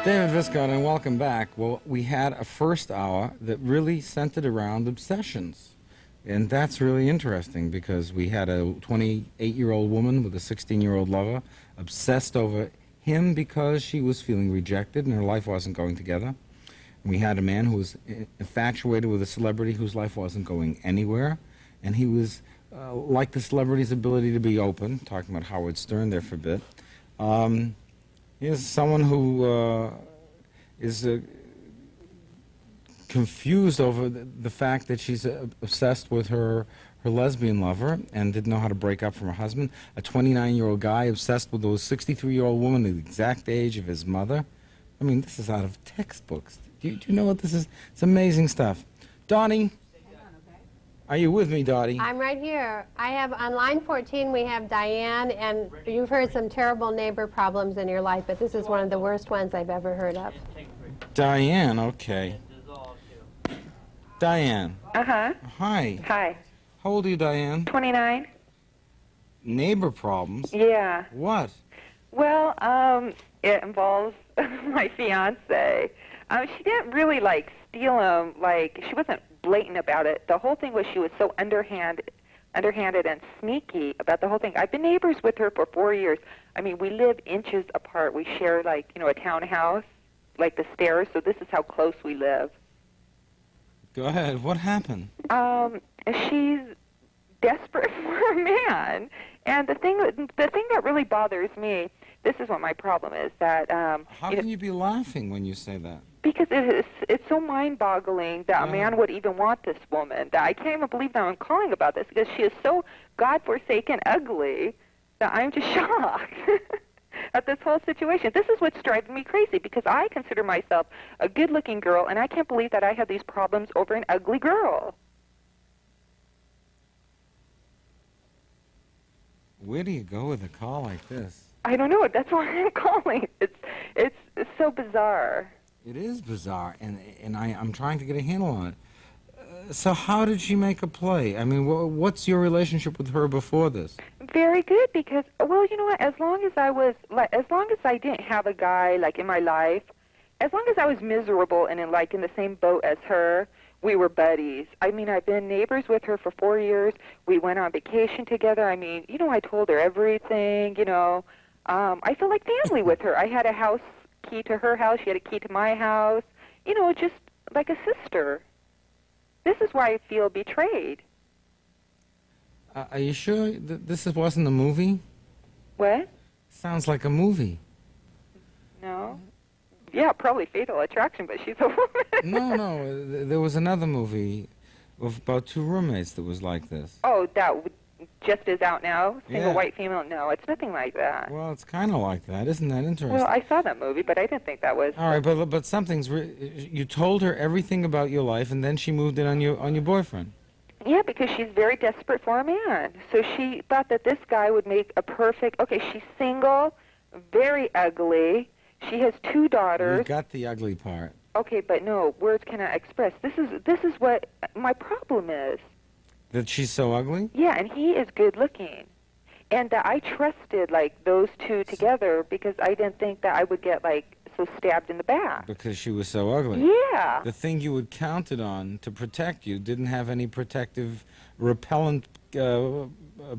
David Viscott, and welcome back. Well, we had a first hour that really centered around obsessions. And that's really interesting because we had a 28-year-old woman with a 16-year-old lover obsessed over him because she was feeling rejected and her life wasn't going together. And we had a man who was infatuated with a celebrity whose life wasn't going anywhere. And he was, like the celebrity's ability to be open, talking about Howard Stern there for a bit. Here's someone who is confused over the fact that she's obsessed with her lesbian lover and didn't know how to break up from her husband. A 29-year-old guy obsessed with a 63-year-old woman the exact age of his mother. I mean, this is out of textbooks. Do you know what this is? It's amazing stuff. Donnie, are you with me, Dottie? I'm right here. I have, on line 14, we have Diane, and you've heard some terrible neighbor problems in your life, but this is one of the worst ones I've ever heard of. Diane, okay. Diane. Uh-huh. Hi. Hi. How old are you, Diane? 29. Neighbor problems? Yeah. What? Well, it involves my fiance. She didn't really, steal him. She wasn't blatant about it. The whole thing was she was so underhanded and sneaky about the whole thing. I've been neighbors with her for 4 years. I mean, we live inches apart. We share, a townhouse, the stairs, so this is how close we live. Go ahead. What happened? She's desperate for a man. And the thing that really bothers me, this is what my problem is, that... How can you be laughing when you say that? Because it's so mind-boggling that a man would even want this woman. That I can't even believe that I'm calling about this, because she is so godforsaken ugly that I'm just shocked at this whole situation. This is what's driving me crazy, because I consider myself a good-looking girl, and I can't believe that I have these problems over an ugly girl. Where do you go with a call like this? I don't know. That's why I'm calling. It's so bizarre. It is bizarre, and I'm trying to get a handle on it. So how did she make a play? I mean, what's your relationship with her before this? Very good, because, well, you know what, as long as I didn't have a guy, in my life, as long as I was miserable and in the same boat as her, we were buddies. I mean, I've been neighbors with her for 4 years. We went on vacation together. I mean, I told her everything, I feel like family with her. I had a house key to her house. She had a key to my house. Just like a sister. This is why I feel betrayed. Are you sure this wasn't a movie? What? Sounds like a movie. No. Yeah, probably Fatal Attraction, but she's a woman. No. There was another movie about two roommates that was like this. Oh, that just is out now? Single Yeah. white female? No, it's nothing like that. Well, it's kind of like that. Isn't that interesting? Well, I saw that movie, but I didn't think that was... All right, but something's... you told her everything about your life, and then she moved in on your boyfriend. Yeah, because she's very desperate for a man. So she thought that this guy would make a perfect... Okay, she's single, very ugly. She has 2 daughters. We got the ugly part. Okay, but no, words cannot express. This is what my problem is. That she's so ugly? Yeah, and he is good looking. And I trusted, those two together because I didn't think that I would get, so stabbed in the back. Because she was so ugly. Yeah. The thing you had counted on to protect you didn't have any protective, repellent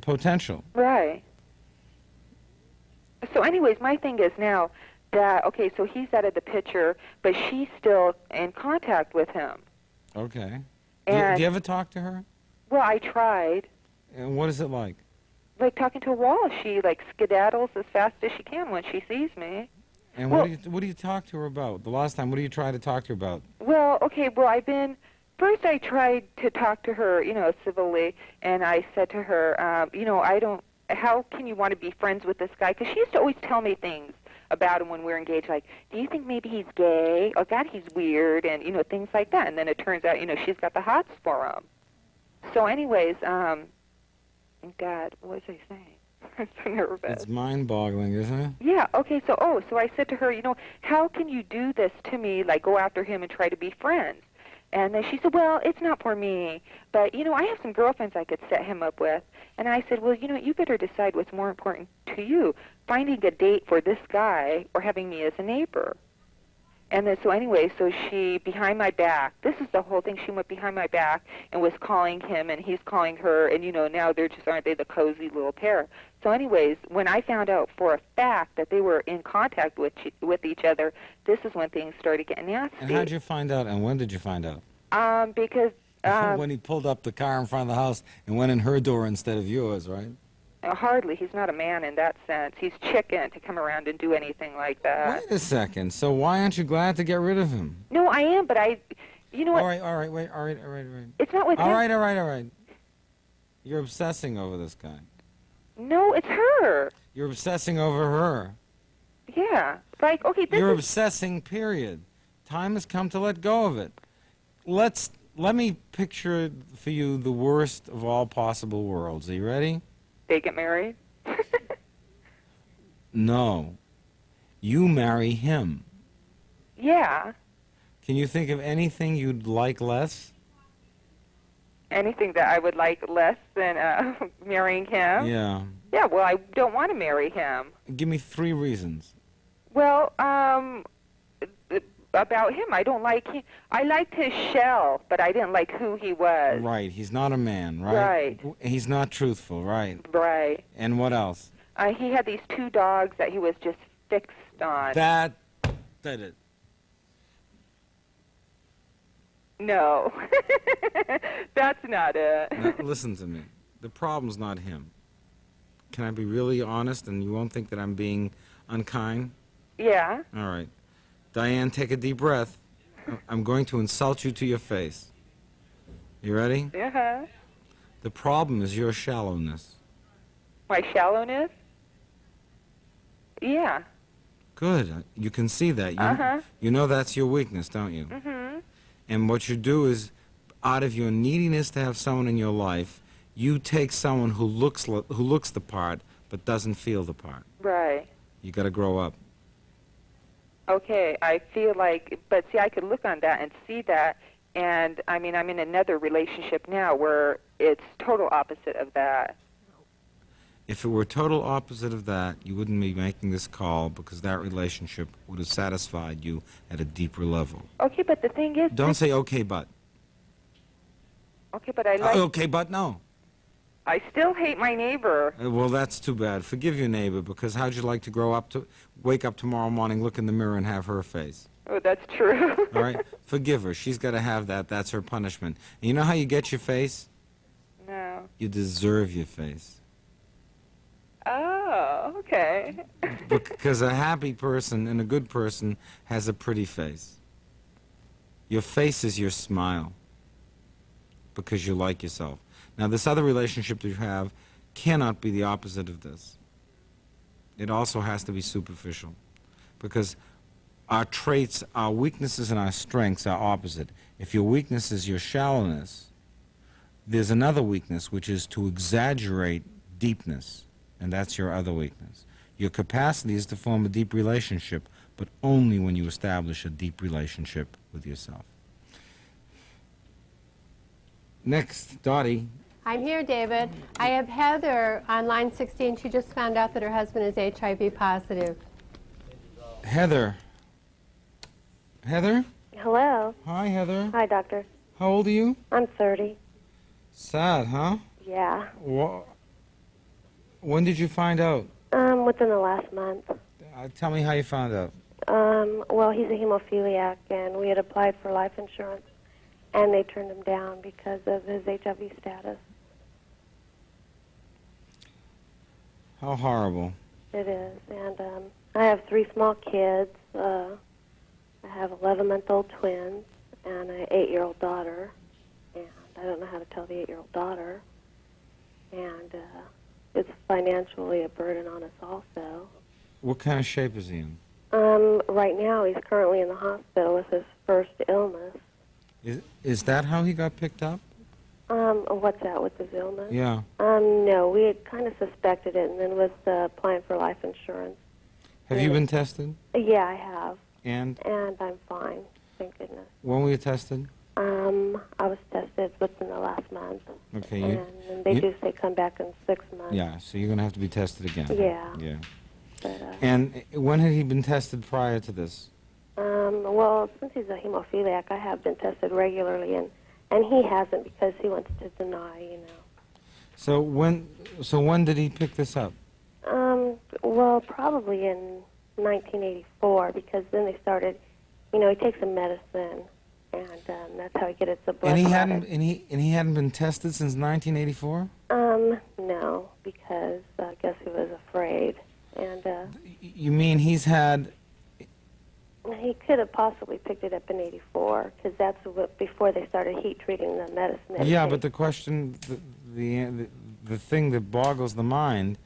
potential. Right. So anyways, my thing is now that, okay, so he's out of the picture, but she's still in contact with him. Okay. And do you ever talk to her? Well, I tried. And what is it like? Like talking to a wall. She skedaddles as fast as she can when she sees me. And what do you talk to her about? The last time, what do you try to talk to her about? Well, okay, first I tried to talk to her, civilly, and I said to her, how can you want to be friends with this guy? Because she used to always tell me things about him when we were engaged, do you think maybe he's gay? Oh, God, he's weird, and, things like that. And then it turns out, she's got the hots for him. So anyways, God, what was I saying? I'm so nervous. It's mind-boggling, isn't it? Yeah, okay, so I said to her, how can you do this to me, go after him and try to be friends? And then she said, well, it's not for me, but, I have some girlfriends I could set him up with. And I said, well, you better decide what's more important to you, finding a date for this guy or having me as a neighbor. And then, so anyway, so she, behind my back, this is the whole thing, she went behind my back and was calling him, and he's calling her, and, you know, now they're just, aren't they the cozy little pair? So anyways, when I found out for a fact that they were in contact with each other, this is when things started getting nasty. And how'd you find out, and when did you find out? Because... when he pulled up the car in front of the house and went in her door instead of yours, right? Hardly. He's not a man in that sense. He's chicken to come around and do anything like that. Wait a second. So why aren't you glad to get rid of him? No, I am, but you know what? All right, wait, all right. It's not with him. All right. You're obsessing over this guy. No, it's her. You're obsessing over her. Yeah. Like, okay, You're obsessing, period. Time has come to let go of it. Let me picture for you the worst of all possible worlds. Are you ready? They get married? No. You marry him. Yeah. Can you think of anything you'd like less? Anything that I would like less than marrying him? Yeah. Yeah, well, I don't want to marry him. Give me 3 reasons. Well, about him, I don't like him. I liked his shell, but I didn't like who he was. Right. He's not a man, right? Right. He's not truthful, right? Right. And what else? He had these 2 dogs that he was just fixed on. That did it. No. That's not it. Now, listen to me. The problem's not him. Can I be really honest and you won't think that I'm being unkind? Yeah. All right. Diane, take a deep breath. I'm going to insult you to your face. You ready? Uh-huh. The problem is your shallowness. My shallowness? Yeah. Good. You can see that. Uh-huh. You know that's your weakness, don't you? Mm-hmm. And what you do is, out of your neediness to have someone in your life, you take someone who looks the part but doesn't feel the part. Right. You got to grow up. Okay, I feel like, but see, I could look on that and see that, and I mean, I'm in another relationship now where it's total opposite of that. If it were total opposite of that, you wouldn't be making this call because that relationship would have satisfied you at a deeper level. Okay, but the thing is... Don't say, okay, but. Okay, but I like... Okay, but no. I still hate my neighbor. Well, that's too bad. Forgive your neighbor, because how'd you like to wake up tomorrow morning, look in the mirror, and have her face? Oh, that's true. All right? Forgive her. She's got to have that. That's her punishment. And you know how you get your face? No. You deserve your face. Oh, okay. Because a happy person and a good person has a pretty face. Your face is your smile. Because you like yourself. Now, this other relationship that you have cannot be the opposite of this. It also has to be superficial. Because our traits, our weaknesses and our strengths are opposite. If your weakness is your shallowness, there's another weakness, which is to exaggerate deepness. And that's your other weakness. Your capacity is to form a deep relationship, but only when you establish a deep relationship with yourself. Next, Dottie. I'm here, David. I have Heather on line 16. She just found out that her husband is HIV positive. Heather. Heather? Hello. Hi, Heather. Hi, doctor. How old are you? I'm 30. Sad, huh? Yeah. When did you find out? Within the last month. Tell me how you found out. Well, he's a hemophiliac, and we had applied for life insurance, and they turned him down because of his HIV status. How horrible. It is. And I have 3 small kids. I have 11-month-old twins and an 8-year-old daughter. And I don't know how to tell the 8-year-old daughter. And it's financially a burden on us also. What kind of shape is he in? Right now, he's currently in the hospital with his first illness. Is that how he got picked up? What's that with his illness? Yeah. No, we had kind of suspected it, and then was applying for life insurance. Have you been tested? Yeah, I have. And I'm fine, thank goodness. when were you tested? I was tested within the last month. Okay. And they do say come back in 6 months. Yeah, so you're going to have to be tested again. Yeah. Yeah. But, And when had he been tested prior to this? Well, since he's a hemophiliac, I have been tested regularly, and he hasn't because he wants to deny, you know. So when did he pick this up? Well, probably in 1984, because then they started, you know, he takes some medicine, and that's how he gets the blood. And he clotted. he hadn't been tested since 1984? No, because I guess he was afraid, and You mean he's had... he could have possibly picked it up in '84, because that's before they started heat treating the medicine. that he Yeah, takes. but the question, the thing that boggles the mind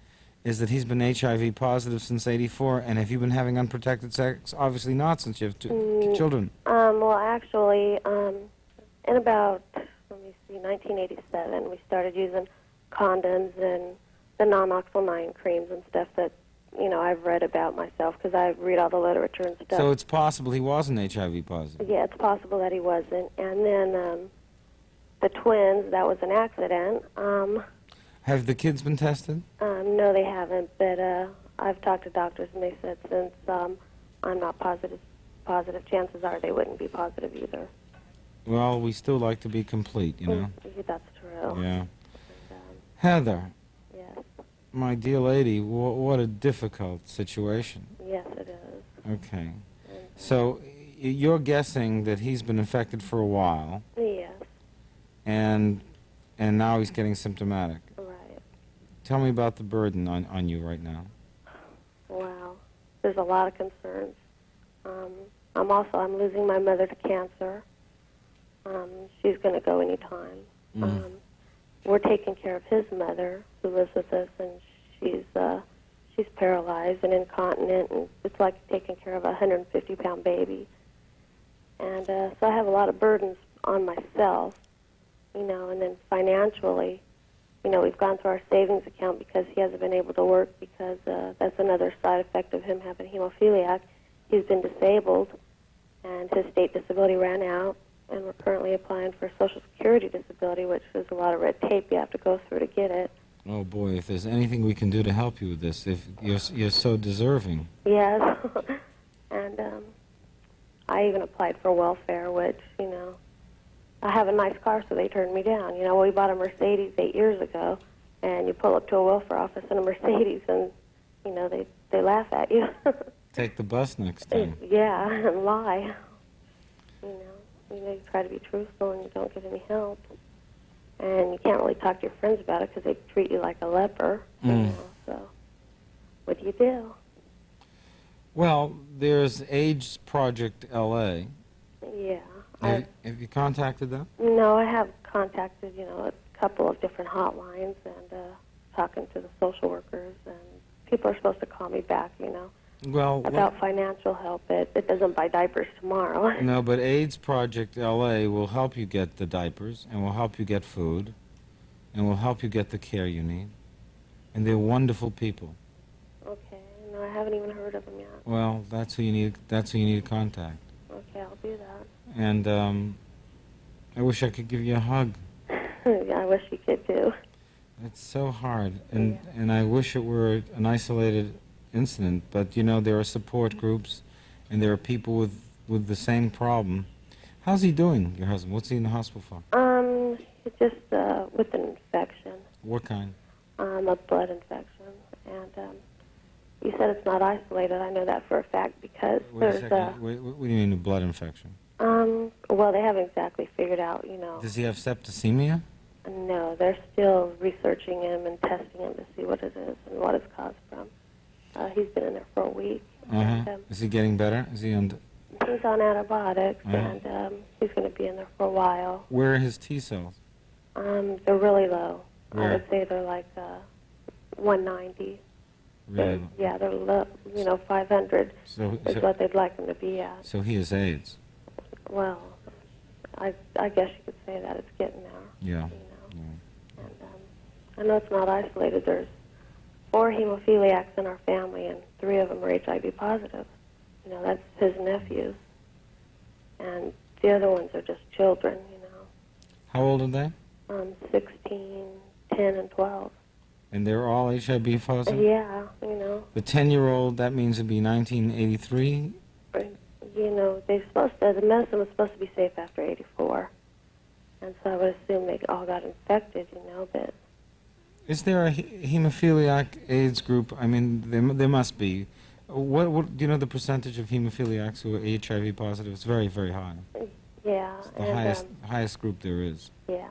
is that he's been HIV positive since '84, and have you been having unprotected sex? Obviously not, since you have two children. Well, actually, in about, let me see, 1987, we started using condoms and the non-oxyl 9 creams and stuff that, you know, I've read about myself because I read all the literature and stuff. So it's possible he wasn't HIV positive. Yeah, it's possible that he wasn't. And then the twins, that was an accident. Have the kids been tested? No, they haven't, but I've talked to doctors, and they said since I'm not positive, chances are they wouldn't be positive either. Well, we still like to be complete, you know? That's true. Yeah. And, Heather, yes, my dear lady, what a difficult situation. yes, it is. Okay. And, So you're guessing that he's been infected for a while, yes, and now he's getting symptomatic. right. Tell me about the burden on you right now. Wow. There's a lot of concerns. I'm losing my mother to cancer. She's going to go anytime. Mm. We're taking care of his mother, who lives with us, and she's paralyzed and incontinent, and it's like taking care of a 150-pound baby. And so I have a lot of burdens on myself, you know, and then financially, you know, we've gone through our savings account because he hasn't been able to work because that's another side effect of him having hemophiliac. He's been disabled, and his state disability ran out, and we're currently applying for Social Security disability, which is a lot of red tape you have to go through to get it. Oh boy, if there's anything we can do to help you with this, if you're so deserving. Yes, and I even applied for welfare, which, you know, I have a nice car, so they turned me down. You know, we bought a Mercedes 8 years ago, and you pull up to a welfare office in a Mercedes, and, you know, they laugh at you. Take the bus next time. Yeah, and lie. You know, you try to be truthful, and you don't get any help. And you can't really talk to your friends about it because they treat you like a leper. You know, so what do you do? Well, there's AIDS Project LA. Yeah. Have you contacted them? No, I have contacted, you know, a couple of different hotlines and talking to the social workers, and people are supposed to call me back, you know, Well, about financial help. It doesn't buy diapers tomorrow. no, but AIDS Project LA will help you get the diapers, and will help you get food, and will help you get the care you need. And they're wonderful people. Okay, no, I haven't even heard of them yet. Well, that's who you need. That's who you need to contact. Okay, I'll do that. And I wish I could give you a hug. Yeah, I wish you could too. It's so hard, and I wish it were an isolated incident. But you know, there are support groups, and there are people with the same problem. How's he doing, your husband? What's he in the hospital for? It's just with an infection, What kind? a blood infection, and you said it's not isolated. I know that for a fact because Wait a there's second. What do you mean a blood infection? well, they haven't exactly figured out, you know. Does he have septicemia? No, they're still researching him and testing him to see what it is and what it's caused from. He's been in there for a week. And, Is he getting better? Is he on? he's on antibiotics, Uh-huh. and he's going to be in there for a while. Where are his T cells? They're really low. Where? I would say they're like 190. Really? Yeah, they're low. You know, 500 So, is what they'd like them to be at. so he has AIDS. Well, I guess you could say that it's getting there. Yeah. You know. And I know it's not isolated. There's 4 hemophiliacs in our family, and 3 of them are HIV positive. You know, that's his nephews. And the other ones are just children, you know. How old are they? 16, 10, and 12. And they're all HIV positive? Yeah, you know. The 10-year-old, that means it'd be 1983? You know, they're supposed the medicine was supposed to be safe after 84. And so I would assume they all got infected, but... Is there a hemophiliac AIDS group? I mean, there must be. What do you know the percentage of hemophiliacs who are HIV positive? It's very, very high. Yeah. It's the highest group there is. Yeah.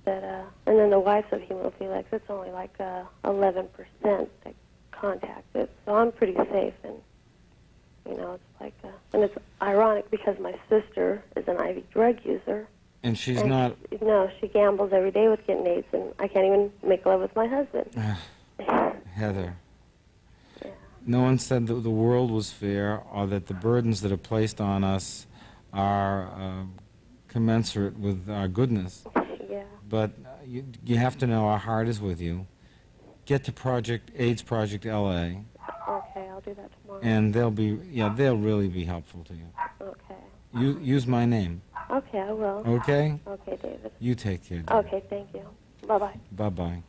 And then the wives of hemophiliacs, it's only like 11% that contact it. So I'm pretty safe, and it's like, and it's ironic because my sister is an IV drug user. And she's not. No, she gambles every day with getting AIDS, and I can't even make love with my husband. Heather. Yeah. No one said that the world was fair, or that the burdens that are placed on us are commensurate with our goodness. Yeah. But you have to know our heart is with you. Get to AIDS Project LA. Okay, I'll do that tomorrow. And they'll really be helpful to you. Okay. Use my name. Okay, I will. Okay? Okay, David. You take care, dear. Okay, thank you. Bye-bye. Bye-bye.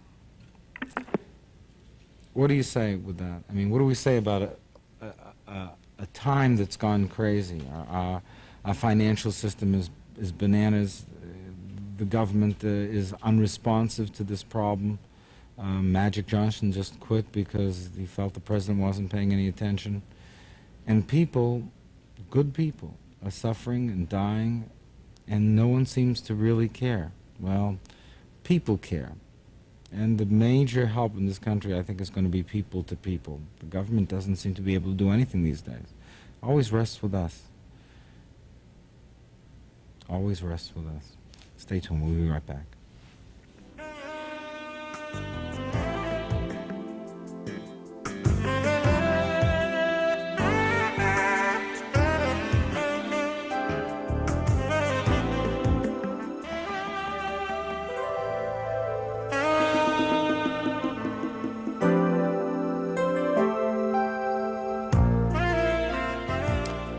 What do you say with that? I mean, what do we say about a time that's gone crazy? Our financial system is bananas. The government is unresponsive to this problem. Magic Johnson just quit because he felt the president wasn't paying any attention. And people, good people, are suffering and dying, and no one seems to really care. Well, people care. And the major help in this country, I think, is going to be people to people. The government doesn't seem to be able to do anything these days. Always rests with us. Always rests with us. Stay tuned. We'll be right back.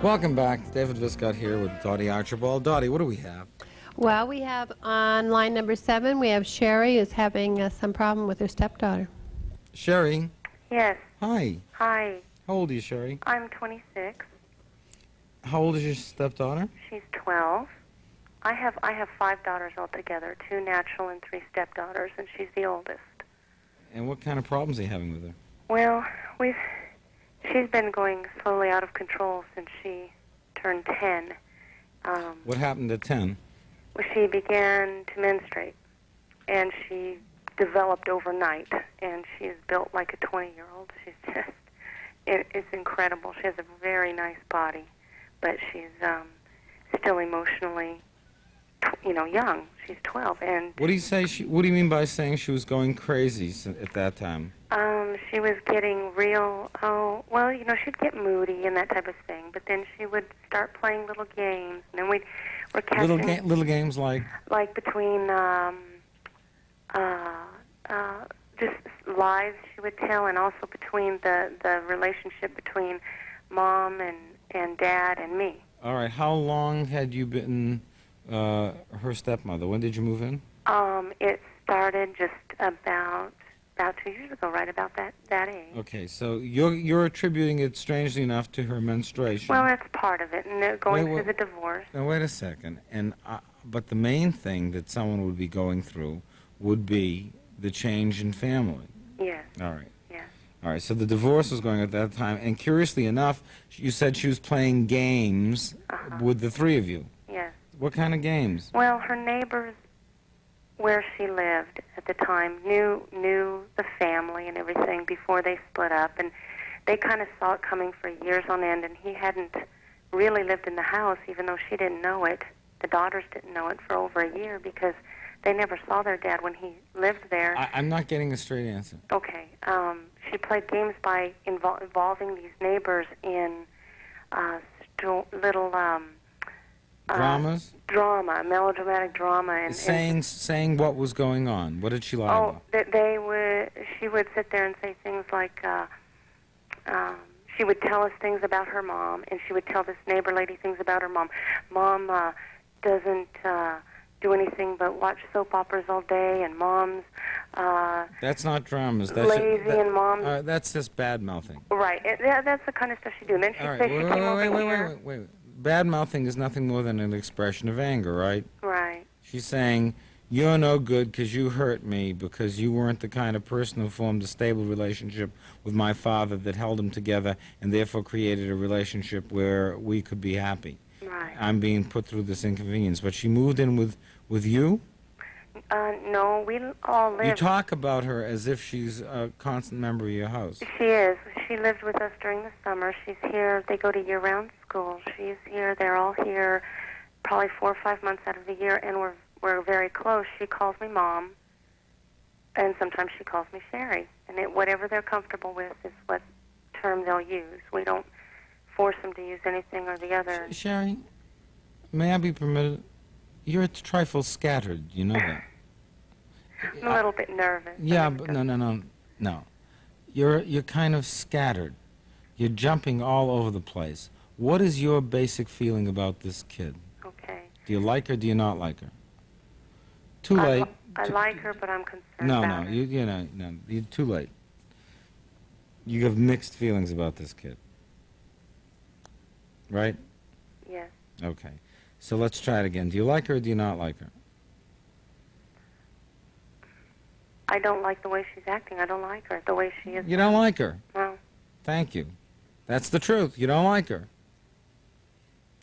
Welcome back. David Viscott here with Dottie Archibald. Dottie, what do we have? Well, we have on line number 7, we have Sherry who's having some problem with her stepdaughter. Sherry. Yes. Hi. Hi. How old are you, Sherry? I'm 26. How old is your stepdaughter? She's 12. I have 5 daughters altogether, 2 natural and 3 stepdaughters, and she's the oldest. And what kind of problems are you having with her? Well, she's been going slowly out of control since she turned 10. What happened at 10? She began to menstruate, and she developed overnight, and she is built like a 20-year-old. She's just, it's incredible. She has a very nice body, but she's still emotionally, young. She's 12, and What do you say? What do you mean by saying she was going crazy at that time? she was getting real. She'd get moody and that type of thing. But then she would start playing little games, and then we're catching Little games like between just lies she would tell, and also between the relationship between mom and dad and me. All right. How long had you been her stepmother? When did you move in? It started just about 2 years ago, right about that age. Okay, so you're attributing it, strangely enough, to her menstruation. Well, that's part of it, and they're going Wait, through the divorce. Now, wait a second. But the main thing that someone would be going through would be the change in family. Yes. All right. Yes. All right, so the divorce was going at that time, and curiously enough, you said she was playing games with the three of you. Yes. What kind of games? Well, her neighbors where she lived at the time knew the family and everything before they split up, and they kind of saw it coming for years on end, and he hadn't really lived in the house, even though she didn't know it. The daughters didn't know it for over a year because they never saw their dad when he lived there. I'm not getting a straight answer. Okay. She played games by involving these neighbors in little Dramas? Drama, melodramatic drama, and Saying what was going on. What did she lie about? She would sit there and say things like, she would tell us things about her mom, and she would tell this neighbor lady things about her mom. Mom doesn't do anything but watch soap operas all day, and mom's That's not dramas. That's lazy, and mom's that's just bad mouthing. right. That's the kind of stuff she do. And then she'd All right, say she came over here. wait. bad-mouthing is nothing more than an expression of anger, right? Right. She's saying, you're no good because you hurt me, because you weren't the kind of person who formed a stable relationship with my father that held them together and therefore created a relationship where we could be happy. Right. I'm being put through this inconvenience. But she moved in with you? No, we all live. You talk about her as if she's a constant member of your house. She is. She lives with us during the summer. She's here. They go to year-round school. She's here. They're all here probably 4 or 5 months out of the year, and we're very close. She calls me Mom, and sometimes she calls me Sherry. And whatever they're comfortable with is what term they'll use. We don't force them to use anything or the other. Sherry, may I be permitted? You're a trifle scattered. You know that. I'm a little bit nervous. Yeah, but no. You're kind of scattered. You're jumping all over the place. What is your basic feeling about this kid? Okay. Do you like her? Do you not like her? Too late. I like her, but I'm concerned No, about no, her. you're too late. You have mixed feelings about this kid. Right? Yes. Okay. So let's try it again. Do you like her or do you not like her? I don't like the way she's acting. I don't like her. The way she is. You don't like her. No. Thank you. That's the truth. You don't like her.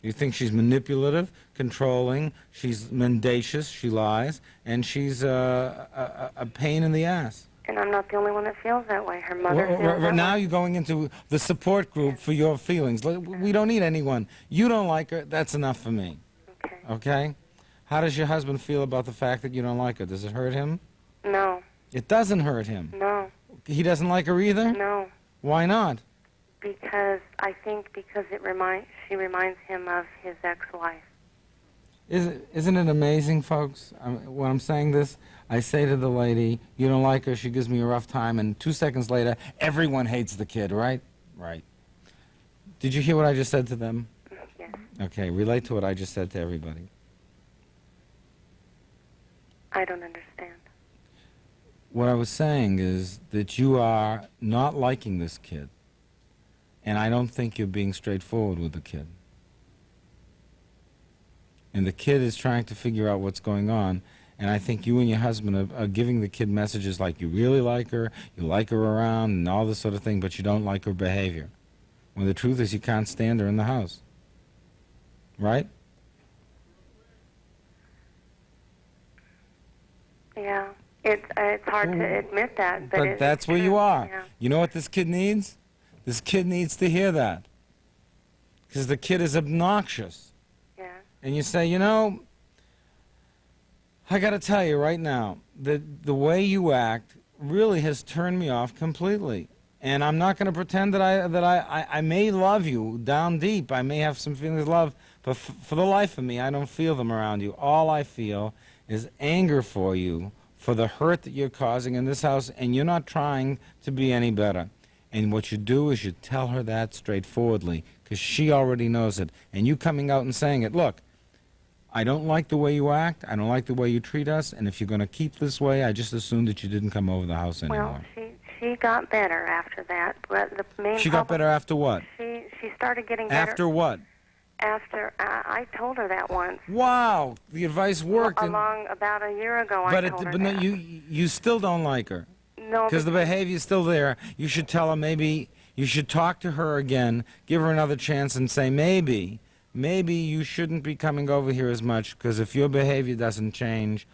You think she's manipulative, controlling, she's mendacious, she lies, and she's a pain in the ass. And I'm not the only one that feels that way. Her mother feels that Now way. you're going into the support group for your feelings. We don't need anyone. You don't like her, that's enough for me. Okay. Okay? How does your husband feel about the fact that you don't like her? Does it hurt him? No. It doesn't hurt him. No. He doesn't like her either? No. Why not? Because I think she reminds him of his ex-wife. Isn't it amazing, folks? When I'm saying this, I say to the lady, you don't like her, she gives me a rough time, and 2 seconds later, everyone hates the kid, right? Right. Did you hear what I just said to them? Yes. Okay, relate to what I just said to everybody. I don't understand. What I was saying is that you are not liking this kid, and I don't think you're being straightforward with the kid. And the kid is trying to figure out what's going on, and I think you and your husband are giving the kid messages like you really like her, you like her around, and all this sort of thing, but you don't like her behavior. When the truth is you can't stand her in the house. Right? Yeah. It's hard to admit that, But that's where you are. Yeah. You know what this kid needs? This kid needs to hear that. Because the kid is obnoxious. Yeah. And you say, I got to tell you right now that the way you act really has turned me off completely. And I'm not going to pretend that I may love you down deep. I may have some feelings of love, but for the life of me, I don't feel them around you. All I feel is anger for you, for the hurt that you're causing in this house, and you're not trying to be any better. And what you do is you tell her that straightforwardly, because she already knows it. And you coming out and saying it, look, I don't like the way you act, I don't like the way you treat us, and if you're going to keep this way, I just assume that you didn't come over the house anymore. Well, she got better after that, but the main She got problem- better after what? She started getting better. After what? After I told her that once. Wow, the advice worked. Along about a year ago, but I told her but no, that. you still don't like her. No, Because the behavior is still there. You should tell her maybe you should talk to her again, give her another chance, and say maybe you shouldn't be coming over here as much, because if your behavior doesn't change,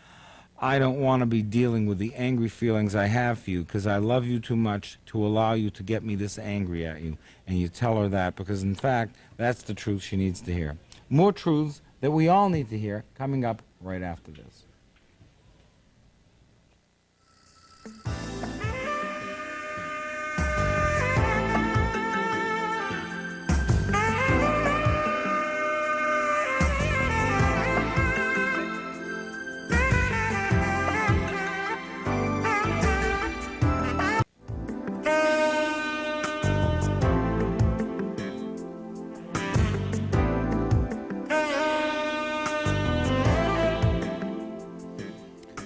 I don't want to be dealing with the angry feelings I have for you, because I love you too much to allow you to get me this angry at you. And you tell her that, because in fact, that's the truth she needs to hear. More truths that we all need to hear coming up right after this.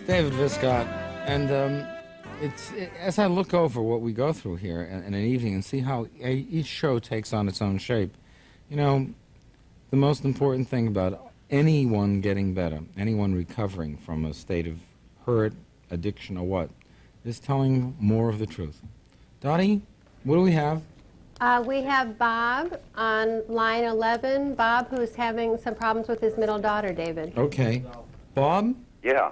David Viscott, and as I look over what we go through here in an evening and see how each show takes on its own shape, the the most important thing about anyone getting better, anyone recovering from a state of hurt, addiction, or what, is telling more of the truth. Dottie, what do we have? We have Bob on line 11. Bob, who's having some problems with his middle daughter, David. Okay. Bob? Yeah.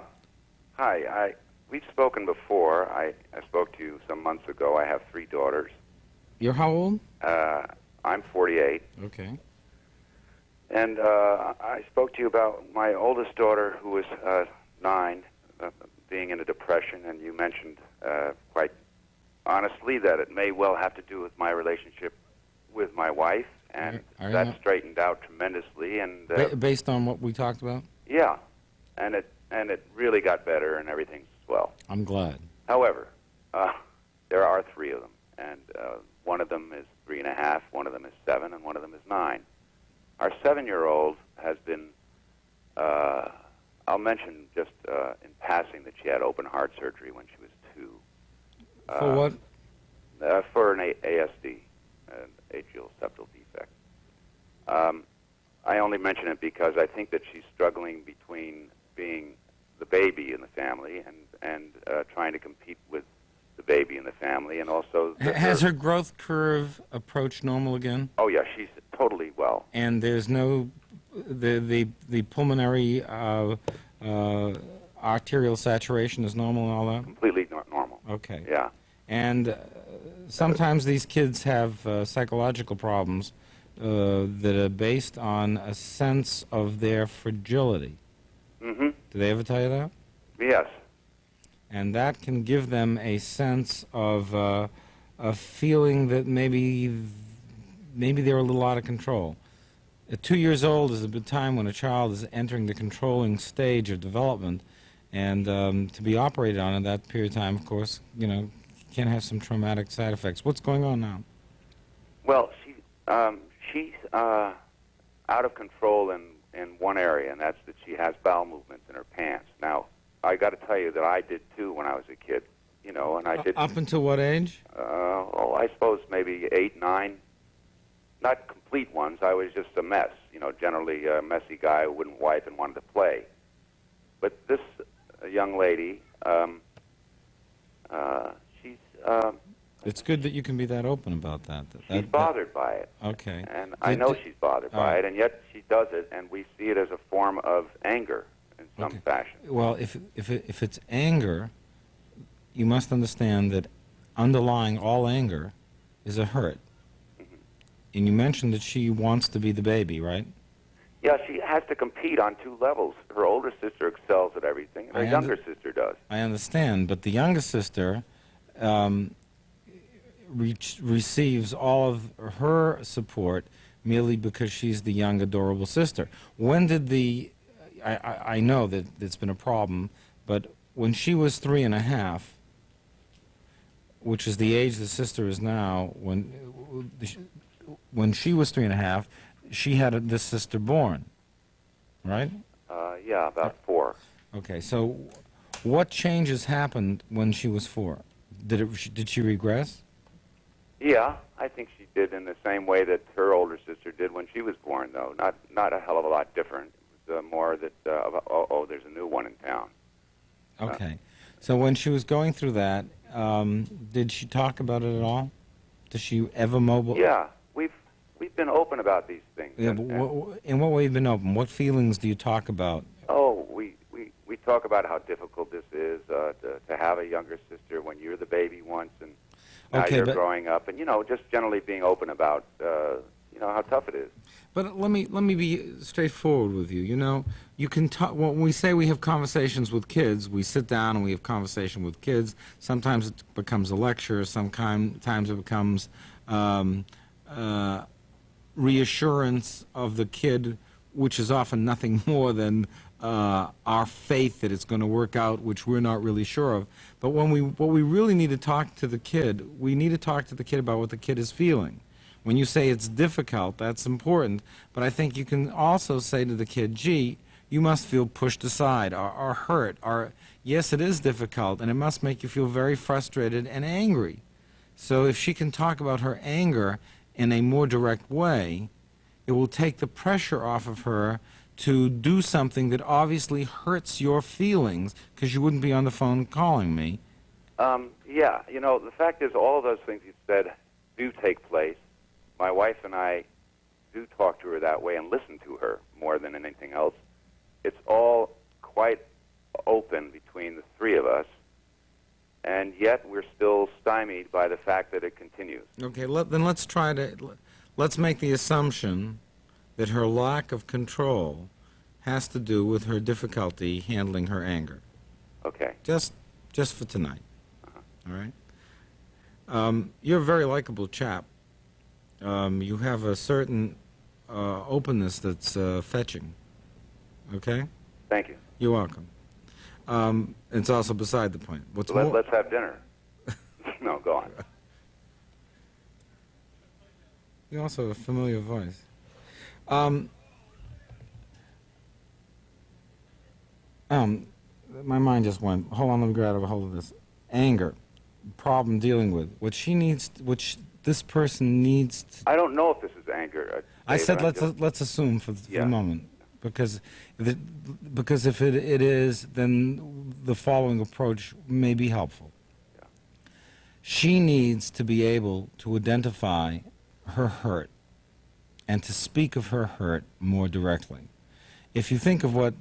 Hi. We've spoken before. I spoke to you some months ago. I have 3 daughters. You're how old? I'm 48. Okay. And I spoke to you about my oldest daughter, who was 9, being in a depression, and you mentioned quite honestly that it may well have to do with my relationship with my wife, and that straightened out tremendously. And based on what we talked about? Yeah, and it really got better, and everything's swell. I'm glad. However, there are 3 of them, and one of them is 3.5, one of them is 7, and one of them is 9. Our 7-year-old has been, I'll mention just in passing that she had open heart surgery when she was 2. For what? For an ASD, an atrial septal defect. I only mention it because I think that she's struggling between being the baby in the family and trying to compete with the baby in the family, and also... Has her growth curve approached normal again? Oh, yeah, she's totally well. And there's no... The pulmonary arterial saturation is normal and all that? Completely normal. Okay. Yeah. And sometimes these kids have psychological problems that are based on a sense of their fragility. Mm-hmm. Do they ever tell you that? Yes. And that can give them a sense of a feeling that maybe they're a little out of control. At 2 years old is a good time when a child is entering the controlling stage of development, and to be operated on in that period of time, of course, can have some traumatic side effects. What's going on now? Well, she's out of control in one area, and that's that she has bowel movements in her pants. Now, I got to tell you that I did too when I was a kid, and I did. Up until what age? I suppose maybe 8, 9. Not complete ones. I was just a mess, generally a messy guy who wouldn't wipe and wanted to play. But this young lady, she's... It's good that you can be that open about that. She's bothered by it. Okay. And I know she's bothered by it, and yet she does it, and we see it as a form of anger in some fashion. Well, if it's anger, you must understand that underlying all anger is a hurt. Mm-hmm. And you mentioned that she wants to be the baby, right? Yeah, she has to compete on 2 levels. Her older sister excels at everything, and her younger sister does. I understand, but the younger sister receives all of her support merely because she's the young, adorable sister. When did I know that it's been a problem, but when she was 3.5, which is the age the sister is now, when she was 3.5, she had this sister born, right? Yeah, about 4. Okay, so what changes happened when she was 4? Did she regress? Yeah, I think she did in the same way that her older sister did when she was born, though. Not a hell of a lot different. It was more that, there's a new one in town. Okay. So when she was going through that, did she talk about it at all? Does she ever mobile? Yeah, we've been open about these things. Yeah, in what way have you been open? What feelings do you talk about? Oh, we talk about how difficult this is to have a younger sister when you're the baby once and now you're growing up, and just generally being open about how tough it is. But let me be straightforward with you. You can talk. When we say we have conversations with kids, we sit down and we have conversation with kids. Sometimes it becomes a lecture. Sometimes it becomes reassurance of the kid, which is often nothing more than our faith that it's going to work out, which we're not really sure of. But what we really need to talk to the kid, we need to talk to the kid about what the kid is feeling. When you say it's difficult, that's important. But I think you can also say to the kid, gee, you must feel pushed aside or hurt. Or, yes, it is difficult, and it must make you feel very frustrated and angry. So if she can talk about her anger in a more direct way, it will take the pressure off of her to do something that obviously hurts your feelings, because you wouldn't be on the phone calling me. Yeah, you know, the fact is all of those things you said do take place. My wife and I do talk to her that way and listen to her more than anything else. It's all quite open between the three of us, and yet we're still stymied by the fact that it continues. Okay, then let's make the assumption that her lack of control has to do with her difficulty handling her anger. Okay. Just for tonight. All right? You're a very likable chap. You have a certain openness that's fetching. Okay? Thank you. You're welcome. It's also beside the point. Let's have dinner. No, go on. You also have a familiar voice. My mind just went. Hold on, let me grab a hold of this. Anger, problem dealing with. What she needs, this person needs. I don't know if this is anger. I Dave, said but let's assume for Yeah. the moment, because if it is, then the following approach may be helpful. Yeah. She needs to be able to identify her hurt and to speak of her hurt more directly. If you think of what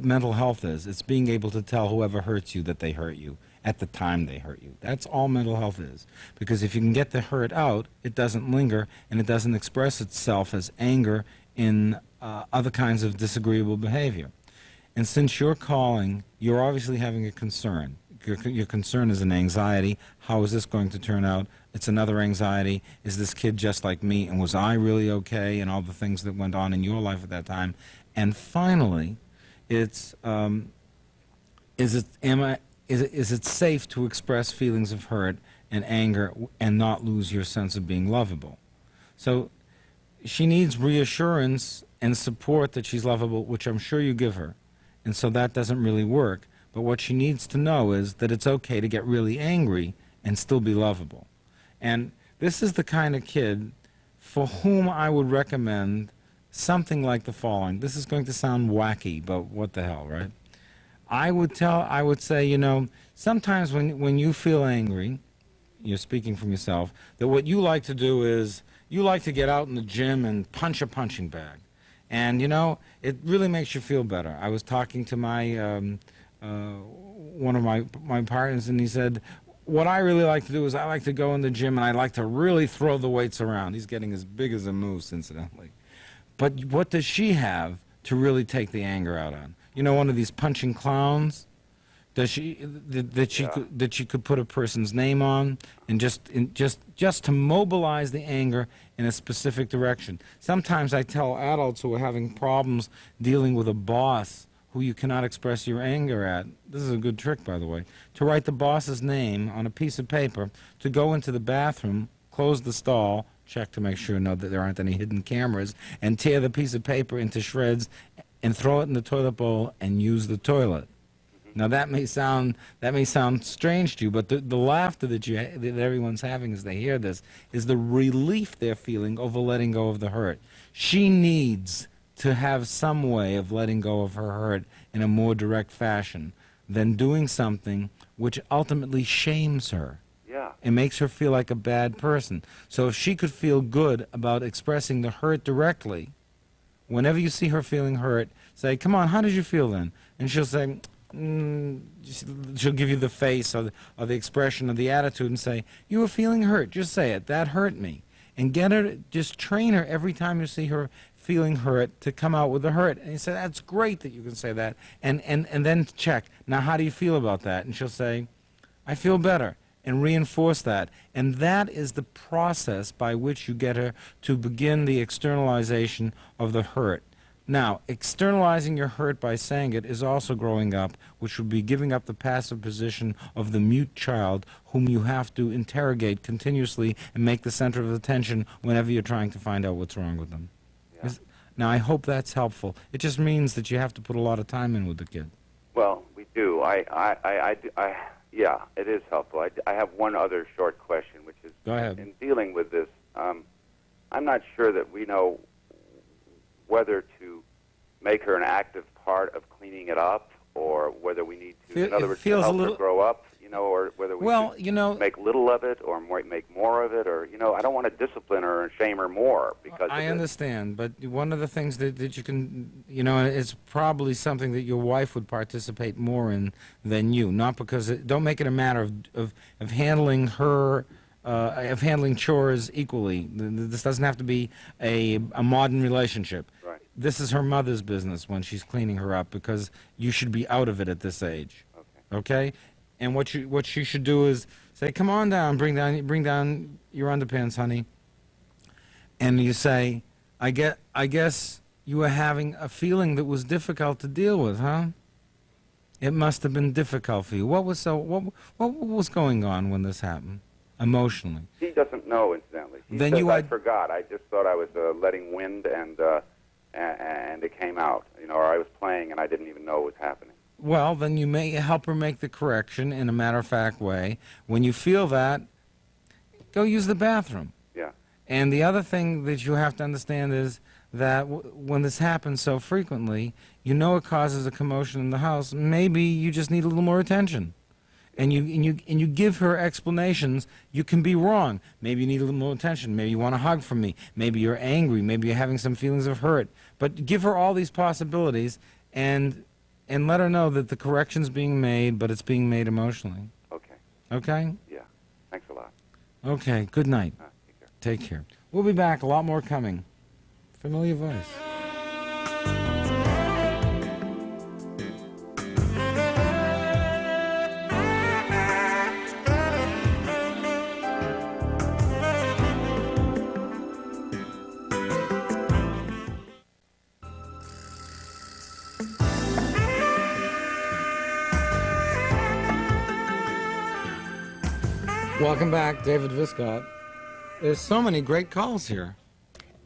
mental health is, it's being able to tell whoever hurts you that they hurt you at the time they hurt you. That's all mental health is. Because if you can get the hurt out, it doesn't linger and it doesn't express itself as anger in other kinds of disagreeable behavior. And since you're calling, you're obviously having a concern. Your concern is an anxiety. How is this going to turn out? It's another anxiety. Is this kid just like me? And was I really okay? And all the things that went on in your life at that time. And finally, it's is it safe to express feelings of hurt and anger and not lose your sense of being lovable? So she needs reassurance and support that she's lovable, which I'm sure you give her. And so that doesn't really work. But what she needs to know is that it's okay to get really angry and still be lovable. And this is the kind of kid for whom I would recommend something like the following. This is going to sound wacky, but what the hell, right? I would say, you know, sometimes when you feel angry, you're speaking from yourself, that what you like to do is you like to get out in the gym and punch a punching bag. And, you know, it really makes you feel better. I was talking to my one of my partners, and he said, what I really like to do is I like to go in the gym and I like to really throw the weights around. He's getting as big as a moose, incidentally. But what does she have to really take the anger out on? You know, one of these punching clowns that she could put a person's name on and just to mobilize the anger in a specific direction. Sometimes I tell adults who are having problems dealing with a boss who you cannot express your anger at, this is a good trick, by the way, to write the boss's name on a piece of paper, to go into the bathroom, close the stall, check to make sure that there aren't any hidden cameras, and tear the piece of paper into shreds and throw it in the toilet bowl and use the toilet. Now that may sound strange to you, but the laughter that everyone's having as they hear this is the relief they're feeling over letting go of the hurt. She needs to have some way of letting go of her hurt in a more direct fashion than doing something which ultimately shames her. Yeah. It makes her feel like a bad person. So if she could feel good about expressing the hurt directly, whenever you see her feeling hurt, say, come on, how did you feel then? And she'll say, she'll give you the face or the expression or the attitude and say, you were feeling hurt. Just say it. That hurt me. And just train her every time you see her feeling hurt to come out with the hurt. And you say, that's great that you can say that. And then check. Now, how do you feel about that? And she'll say, I feel better. And reinforce that. And that is the process by which you get her to begin the externalization of the hurt. Now, externalizing your hurt by saying it is also growing up, which would be giving up the passive position of the mute child whom you have to interrogate continuously and make the center of attention whenever you're trying to find out what's wrong with them. Yeah. Now, I hope that's helpful. It just means that you have to put a lot of time in with the kid. Well, we do. Yeah, it is helpful. I have one other short question, which is, Go ahead. in dealing with this, I'm not sure that we know whether to make her an active part of cleaning it up, or whether we need to, in other words, to help her grow up, or whether we should make little of it or make more of it, or, I don't want to discipline her and shame her more because I of understand, but one of the things that you can, it's probably something that your wife would participate more in than you. Not because don't make it a matter of handling her, of handling chores equally. This doesn't have to be a modern relationship. Right. This is her mother's business when she's cleaning her up, because you should be out of it at this age. Okay? And what she should do is say, "Come on down, bring down your underpants, honey." And you say, I guess you were having a feeling that was difficult to deal with, huh? It must have been difficult for you. What was going on when this happened, emotionally?" He doesn't know, incidentally. He Then says, you I forgot. I just thought I was letting wind, and it came out. Or I was playing, and I didn't even know it was happening. Well, then you may help her make the correction in a matter-of-fact way. When you feel that, go use the bathroom. Yeah. And the other thing that you have to understand is that when this happens so frequently, it causes a commotion in the house. Maybe you just need a little more attention. And you give her explanations. You can be wrong. Maybe you need a little more attention. Maybe you want a hug from me. Maybe you're angry. Maybe you're having some feelings of hurt. But give her all these possibilities, and let her know that the correction's being made, but it's being made emotionally. Okay. Okay? Yeah. Thanks a lot. Okay. Good night. Take care. Take care. We'll be back. A lot more coming. Familiar voice. Welcome back, David Viscott. There's so many great calls here.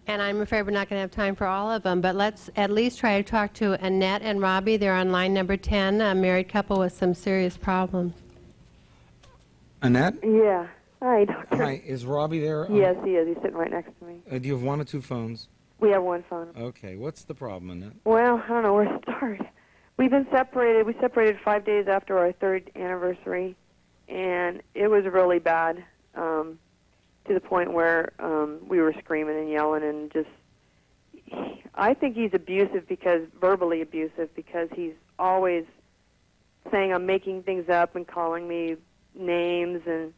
And I'm afraid we're not going to have time for all of them, but let's at least try to talk to Annette and Robbie. They're on line number 10, a married couple with some serious problems. Annette? Yeah. Hi, Doctor. Hi, is Robbie there? Yes, he is. He's sitting right next to me. Do you have one or two phones? We have one phone. Okay, what's the problem, Annette? Well, I don't know where to start. We've been separated. We separated 5 days after our third anniversary, and it was really bad, to the point where we were screaming and yelling and just... I think he's abusive, verbally abusive, because he's always saying I'm making things up and calling me names and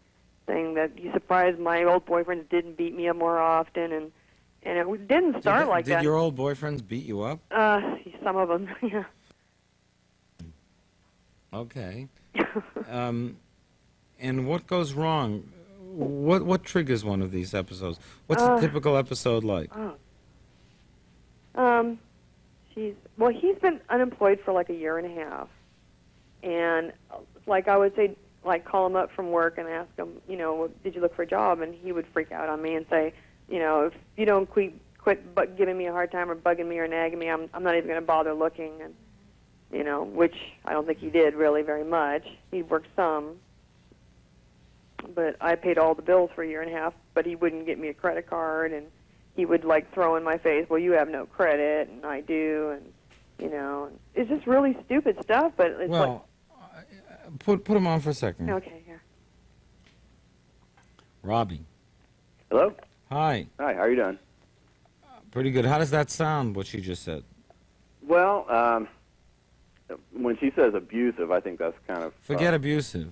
saying that he's surprised my old boyfriends didn't beat me up more often, and it didn't start like that. Did your old boyfriends beat you up? Some of them, yeah. Okay. And what goes wrong? What triggers one of these episodes? What's a typical episode like? He's been unemployed for like a year and a half, and like I would say, like call him up from work and ask him, did you look for a job? And he would freak out on me and say, if you don't quit giving me a hard time or bugging me or nagging me, I'm not even going to bother looking. And which I don't think he did really very much. He worked some, but I paid all the bills for a year and a half. But he wouldn't get me a credit card, and he would like throw in my face, well, you have no credit, and I do, and it's just really stupid stuff. But it's put him on for a second. Okay, yeah. Robbie. Hello? Hi. Hi, how are you doing? Pretty good. How does that sound, what she just said? Well, when she says abusive, I think that's kind of... Forget abusive.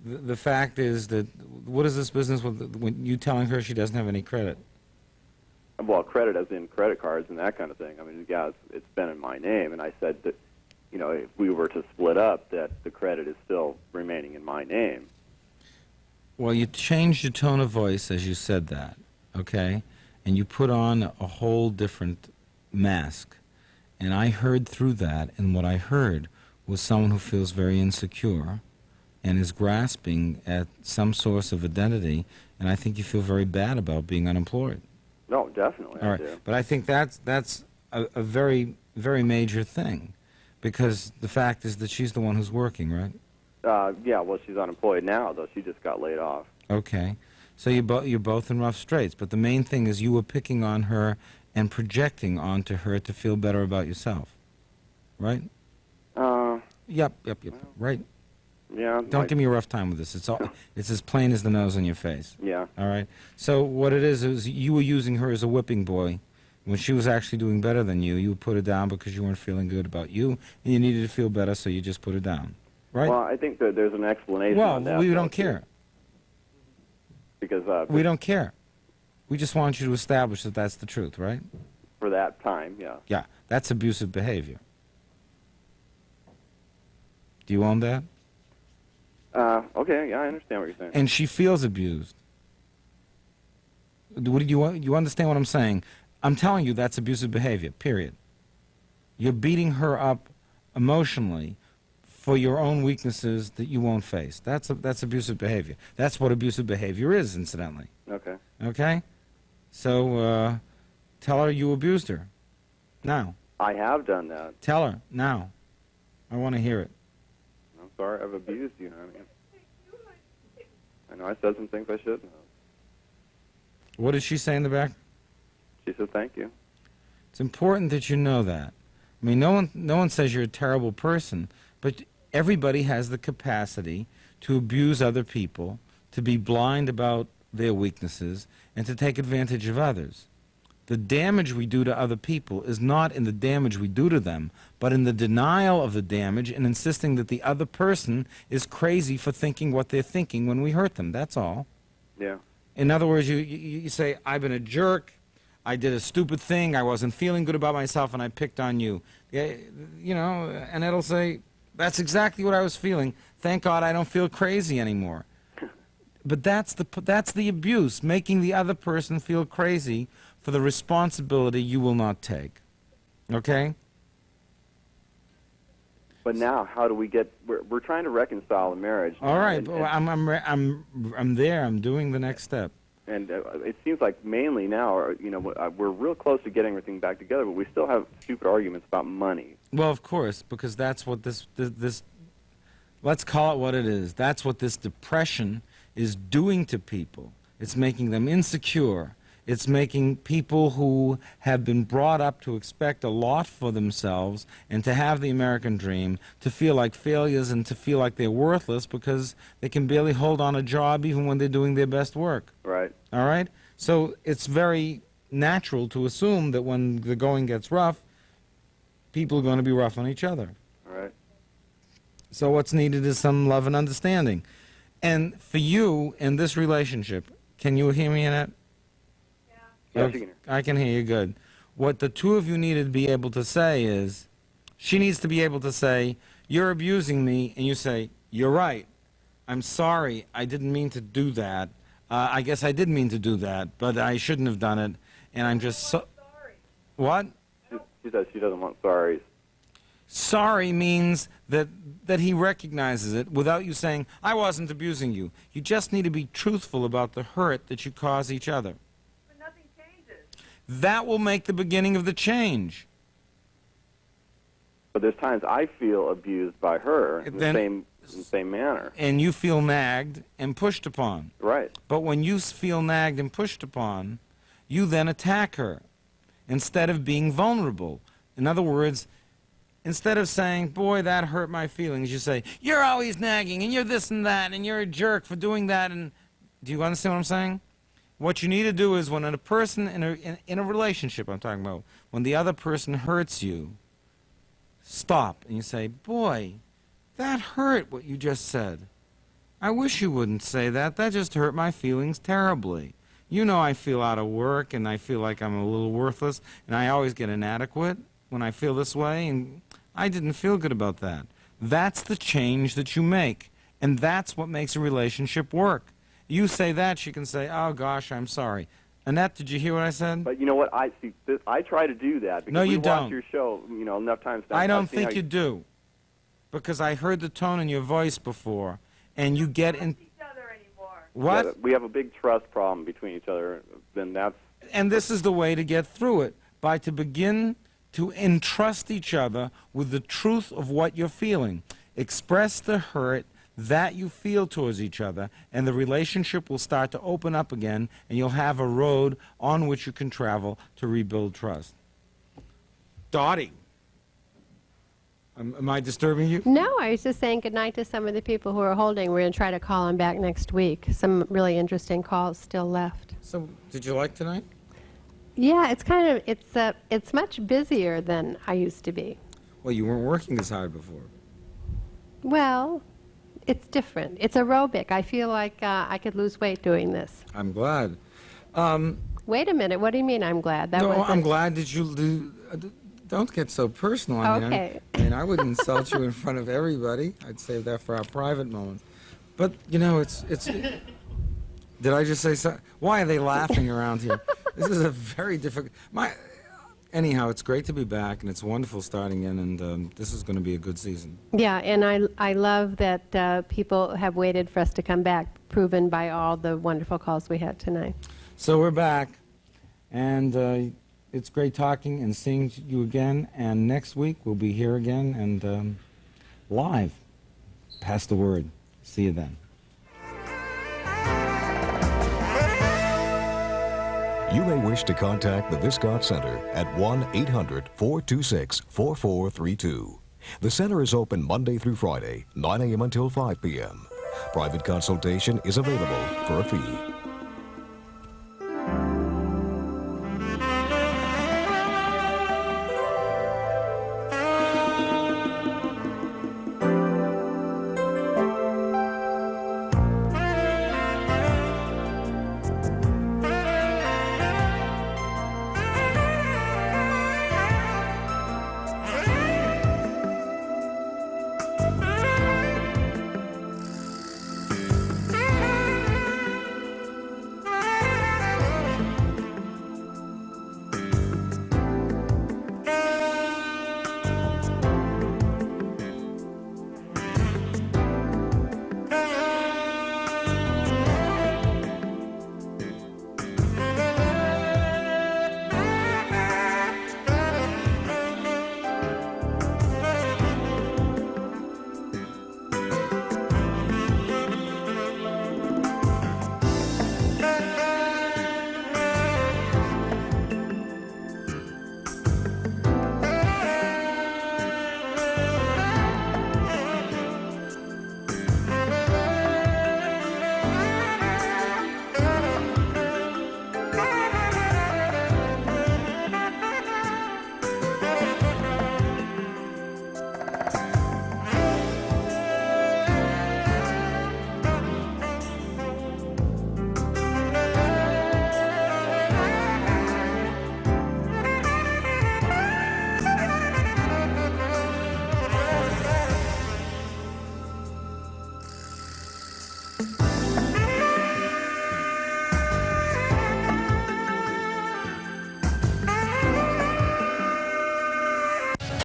The fact is that, what is this business with when you telling her she doesn't have any credit? Well, credit as in credit cards and that kind of thing. I mean, yeah, it's been in my name, and I said that, if we were to split up, that the credit is still remaining in my name. Well, you changed your tone of voice as you said that, okay? And you put on a whole different mask. And I heard through that, and what I heard was someone who feels very insecure and is grasping at some source of identity, and I think you feel very bad about being unemployed. No, definitely. All right, I do. but I think that's a very, very major thing, because the fact is that she's the one who's working, right? Yeah, well, she's unemployed now, though. She just got laid off. Okay. So you're both in rough straits. But the main thing is you were picking on her and projecting onto her to feel better about yourself. Right? Yep. Right. Yeah. Don't give me a rough time with this. It's as plain as the nose on your face. Yeah. All right? So what it is you were using her as a whipping boy. When she was actually doing better than you would put her down because you weren't feeling good about you, and you needed to feel better, so you just put her down. Right? Well, I think that there's an explanation Well, on that. we don't care. Because We don't care. We just want you to establish that that's the truth, right? for that time, yeah. Yeah, that's abusive behavior. Do you own that? Okay, yeah, I understand what you're saying. And she feels abused. What do you understand what I'm saying? I'm telling you that's abusive behavior, period. You're beating her up emotionally for your own weaknesses that you won't face. That's abusive behavior. That's what abusive behavior is, incidentally. Okay. Okay? So, tell her you abused her. Now. I have done that. Tell her, now. I want to hear it. I'm sorry I've abused you, honey. I know I said some things I shouldn't have. What did she say in the back? She said thank you. It's important that you know that. I mean, no one says you're a terrible person, but everybody has the capacity to abuse other people, to be blind about their weaknesses, and to take advantage of others. The damage we do to other people is not in the damage we do to them, but in the denial of the damage and insisting that the other person is crazy for thinking what they're thinking when we hurt them. That's all. Yeah. In other words, you say, I've been a jerk, I did a stupid thing, I wasn't feeling good about myself, and I picked on you. Yeah, you know, and it'll say, that's exactly what I was feeling. Thank God I don't feel crazy anymore. But that's the abuse, making the other person feel crazy for the responsibility you will not take. Okay? But now, how do we get? We're trying to reconcile the marriage. All right, and, well, I'm there. I'm doing the next step. And it seems like mainly now, you know, we're real close to getting everything back together, but we still have stupid arguments about money. Well, of course, because that's what this let's call it what it is. That's what this depression is doing to people. It's making them insecure. It's making people who have been brought up to expect a lot for themselves and to have the American dream to feel like failures and to feel like they're worthless because they can barely hold on a job even when they're doing their best work. Right. All right? So it's very natural to assume that when the going gets rough, people are going to be rough on each other. All right. So what's needed is some love and understanding. And for you in this relationship, can you hear me in that? Yes, you can hear. I can hear you good. What the two of you need to be able to say is, she needs to be able to say, you're abusing me, and you say, you're right. I'm sorry. I didn't mean to do that. I guess I did mean to do that, but I shouldn't have done it, and I'm just so... What? She says she doesn't want sorries. Sorry means that he recognizes it without you saying, I wasn't abusing you. You just need to be truthful about the hurt that you cause each other. That will make the beginning of the change. But there's times I feel abused by her in the same manner. And you feel nagged and pushed upon. Right. But when you feel nagged and pushed upon, you then attack her instead of being vulnerable. In other words, instead of saying, boy, that hurt my feelings, you say, you're always nagging, and you're this and that, and you're a jerk for doing that. And do you understand what I'm saying? What you need to do is when a person in a relationship, I'm talking about, when the other person hurts you, stop and you say, boy, that hurt what you just said. I wish you wouldn't say that. That just hurt my feelings terribly. You know I feel out of work and I feel like I'm a little worthless and I always get inadequate when I feel this way, and I didn't feel good about that. That's the change that you make, and that's what makes a relationship work. You say that, she can say, oh, gosh, I'm sorry. Annette, did you hear what I said? But you know what? I try to do that because No, you we don't. watch your show, you know, enough times. I don't I've seen how think you do, because I heard the tone in your voice before, and you get in... What? Yeah, we have a big trust problem between each other. Then that's... And this is the way to get through it, by to begin to entrust each other with the truth of what you're feeling. Express the hurt that you feel towards each other, and the relationship will start to open up again, and you'll have a road on which you can travel to rebuild trust. Dottie. Am I disturbing you? No, I was just saying goodnight to some of the people who are holding. We're going to try to call them back next week. Some really interesting calls still left. So, did you like tonight? Yeah, it's much busier than I used to be. Well, you weren't working this hard before. Well, it's different. It's aerobic. I feel like I could lose weight doing this. I'm glad. Wait a minute. What do you mean I'm glad? No, wasn't- I'm glad that you do. Don't get so personal. Okay. I would insult you in front of everybody. I'd save that for our private moments. But it's. Did I just say so? Why are they laughing around here? This is a very difficult. Anyhow, it's great to be back, and it's wonderful starting in, and this is going to be a good season. Yeah, and I love that people have waited for us to come back, proven by all the wonderful calls we had tonight. So we're back, and it's great talking and seeing you again. And next week we'll be here again and live. Pass the word. See you then. You may wish to contact the Viscott Center at 1-800-426-4432. The center is open Monday through Friday, 9 a.m. until 5 p.m. Private consultation is available for a fee.